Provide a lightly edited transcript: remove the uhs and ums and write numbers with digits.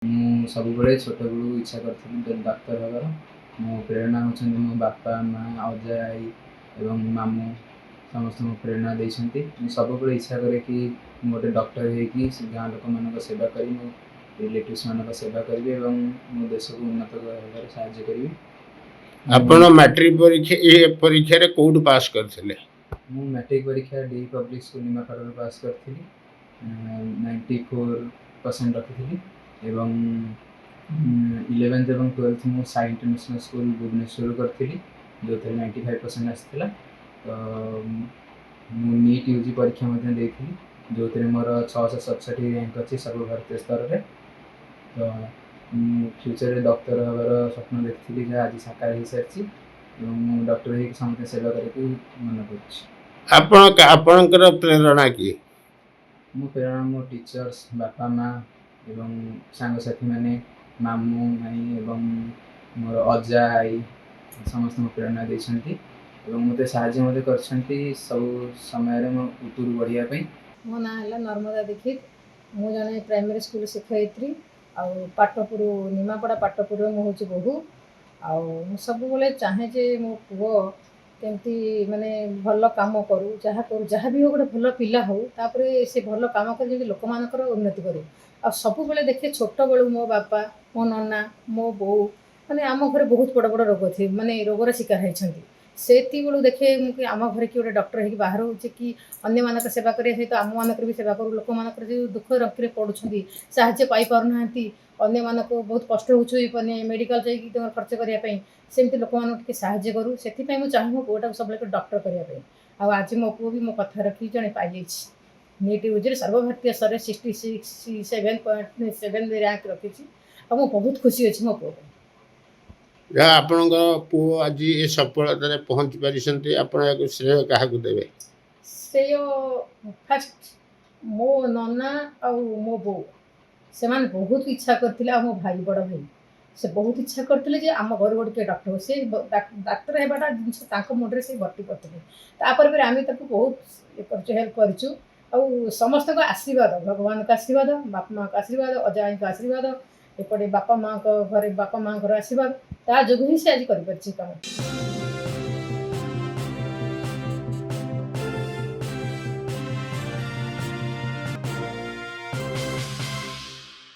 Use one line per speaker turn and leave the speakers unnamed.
ମୁଁ ସବୁବେଳେ ଛୋଟବେଳୁ ଇଚ୍ଛା କରିଥିଲି ଡାକ୍ତର ହେବାର। ମୋ ପ୍ରେରଣା ହେଉଛନ୍ତି ମୋ ବାପା, ମା, ଅଜା, ଆଈ ଏବଂ ମାମୁଁ ସମସ୍ତଙ୍କୁ ପ୍ରେରଣା ଦେଇଛନ୍ତି। ମୁଁ ସବୁବେଳେ ଇଚ୍ଛା କରେ କି ମୁଁ ଗୋଟେ ଡକ୍ଟର ହେଇକି ସେ ଗାଁ ଲୋକମାନଙ୍କ ସେବା କରି ମୋ ରିଲେଟିଭ୍ସମାନଙ୍କ ସେବା କରିବି ଏବଂ ମୋ ଦେଶକୁ ଉନ୍ନତ ହେବାରେ ସାହାଯ୍ୟ କରିବି।
ଆପଣ ମାଟ୍ରିକ ପରୀକ୍ଷା ପରୀକ୍ଷାରେ କୋଉଠୁ ପାସ୍ କରିଥିଲେ?
ମୁଁ ମ୍ୟାଟ୍ରିକ୍ ପରୀକ୍ଷା ଡି ପବ୍ଲିକ୍ ସ୍କୁଲ ନିମାପଡ଼ାରୁ ପାସ୍ କରିଥିଲି। 94% ରଖିଥିଲି ଏବଂ 11th ଏବଂ 12th ମୁଁ ସାଇ ଇଣ୍ଟରନ୍ୟାସନାଲ୍ ସ୍କୁଲ ଭୁବନେଶ୍ୱରରୁ କରିଥିଲି, ଯେଉଁଥିରେ 95% ଆସିଥିଲା। ତ ମୁଁ NEET UG ପରୀକ୍ଷା ମଧ୍ୟ ଦେଇଥିଲି, ଯେଉଁଥିରେ ମୋର 667 ର୍ୟାଙ୍କ ଅଛି ସର୍ବଭାରତୀୟ ସ୍ତରରେ। ତ ମୁଁ ଫ୍ୟୁଚରରେ ଡକ୍ଟର ହେବାର ସ୍ୱପ୍ନ ଦେଖିଥିଲି, ଯାହା ଆଜି ସାକାର ହୋଇସାରିଛି ଏବଂ ମୁଁ ଡକ୍ଟର ହେଇକି ସମସ୍ତେ ସେବା କରିବାକୁ ମନେ କରୁଛି।
ଆପଣଙ୍କର ପ୍ରେରଣା କିଏ?
ମୋ ପ୍ରେରଣା ମୋ ଟିଚର୍ସ, ବାପା, ମା ଏବଂ ସାଙ୍ଗସାଥିମାନେ, ମାମୁଁ, ମାଇଁ ଏବଂ ମୋର ଅଜା, ଆଈ ସମସ୍ତଙ୍କୁ ପ୍ରେରଣା ଦେଇଛନ୍ତି ଏବଂ ମୋତେ ସାହାଯ୍ୟ ମଧ୍ୟ କରିଛନ୍ତି ସବୁ ସମୟରେ ମୋ ଉପରକୁ ବଢ଼ିବା ପାଇଁ।
ମୋ ନାଁ ହେଲା ନର୍ମଦା ଦୀକ୍ଷିତ। ମୁଁ ଜଣେ ପ୍ରାଇମେରୀ ସ୍କୁଲ ଶିକ୍ଷୟିତ୍ରୀ। ଆଉ ପାଟପୁର ନିମାପଡ଼ା ପାଟପୁରରେ ମୁଁ ହେଉଛି ବୋହୂ। ଆଉ ମୁଁ ସବୁବେଳେ ଚାହେଁ ଯେ ମୋ ପୁଅ କେମିତି ମାନେ ଭଲ କାମ କରୁ, ଯାହା ବି ହଉ ଗୋଟେ ଭଲ ପିଲା ହଉ, ତାପରେ ସେ ଭଲ କାମ କରି ଯେମିତି ଲୋକମାନଙ୍କର ଉନ୍ନତି କରୁ। ଆଉ ସବୁବେଳେ ଦେଖେ ଛୋଟବେଳୁ ମୋ ବାପା, ମୋ ନନା, ମୋ ବୋଉ ମାନେ ଆମ ଘରେ ବହୁତ ବଡ଼ ବଡ଼ ରୋଗ ମାନେ ରୋଗର ଶିକାର ହେଇଛନ୍ତି। ସେତିକିବେଳୁ ଦେଖେ ମୁଁ କି ଆମ ଘରେ କିଏ ଗୋଟେ ଡକ୍ଟର ହେଇକି ବାହାର ହେଉଛି କି ଅନ୍ୟମାନଙ୍କ ସେବା କରିବା ସହିତ ଆମମାନଙ୍କର ବି ସେବା କରୁ। ଲୋକମାନଙ୍କର ଯେଉଁ ଦୁଃଖ ରଖିରେ ପଡ଼ୁଛନ୍ତି, ସାହାଯ୍ୟ ପାଇପାରୁନାହାନ୍ତି, ଅନ୍ୟମାନଙ୍କୁ ବହୁତ କଷ୍ଟ ହେଉଛି ମାନେ ମେଡ଼ିକାଲ ଯାଇକି ତାଙ୍କର ଖର୍ଚ୍ଚ କରିବା ପାଇଁ, ସେମିତି ଲୋକମାନଙ୍କୁ ଟିକେ ସାହାଯ୍ୟ କରୁ। ସେଥିପାଇଁ ମୁଁ ଚାହେଁ ମୋ ପୁଅଟାକୁ ସବୁବେଳେ ଡକ୍ଟର କରିବା ପାଇଁ। ଆଉ ଆଜି ମୋ ପୁଅ ବି ମୋ କଥା ରଖିକି ଜଣେ ପାଇଯାଇଛି। NEET UGରେ ସର୍ବଭାରତୀୟ ସ୍ତରରେ 67.7 ର୍ୟାଙ୍କ ରଖିଛି। ଆଉ ମୁଁ ବହୁତ ଖୁସି ଅଛି ମୋ ପୁଅ ପାଇଁ।
ଯାହା ଆପଣଙ୍କ ପୁଅ ଆଜି ଏ ସଫଳତାରେ ପହଞ୍ଚି ପାରିଛନ୍ତି, ଆପଣ ଏହାକୁ ଶ୍ରେୟ କାହାକୁ ଦେବେ?
ଶ୍ରେୟ ଫାଷ୍ଟ ମୋ ନନା ଆଉ ମୋ ବୋଉ, ସେମାନେ ବହୁତ ଇଚ୍ଛା କରିଥିଲେ। ଆଉ ମୋ ଭାଇ, ବଡ଼ ଭାଇ, ସେ ବହୁତ ଇଚ୍ଛା କରିଥିଲେ ଯେ ଆମ ଘରୁ ଗୋଟେ କିଏ ଡକ୍ଟର ହଉ। ସେ ଡାକ୍ତର ହେବାଟା ଜିନିଷ ତାଙ୍କ ମୁଣ୍ଡରେ ସେ ଭର୍ତ୍ତି କରିଥିଲେ। ତାପରେ ପରେ ଆମେ ତାକୁ ବହୁତ ହେଲ୍ପ କରିଛୁ। ଆଉ ସମସ୍ତଙ୍କ ଆଶୀର୍ବାଦ, ଭଗବାନଙ୍କ ଆଶୀର୍ବାଦ, ବାପା ମାଆଙ୍କ ଆଶୀର୍ବାଦ, ଅଜା ଆଈଙ୍କ ଆଶୀର୍ବାଦ, ଏପଟେ ବାପା ମାଆଙ୍କ ଘରେ ବାପା ମାଆଙ୍କର ଆଶୀର୍ବାଦ, ତା ଯୋଗୁଁ ହିଁ ସେ ଆଜି କରିପାରିଛି କାମ।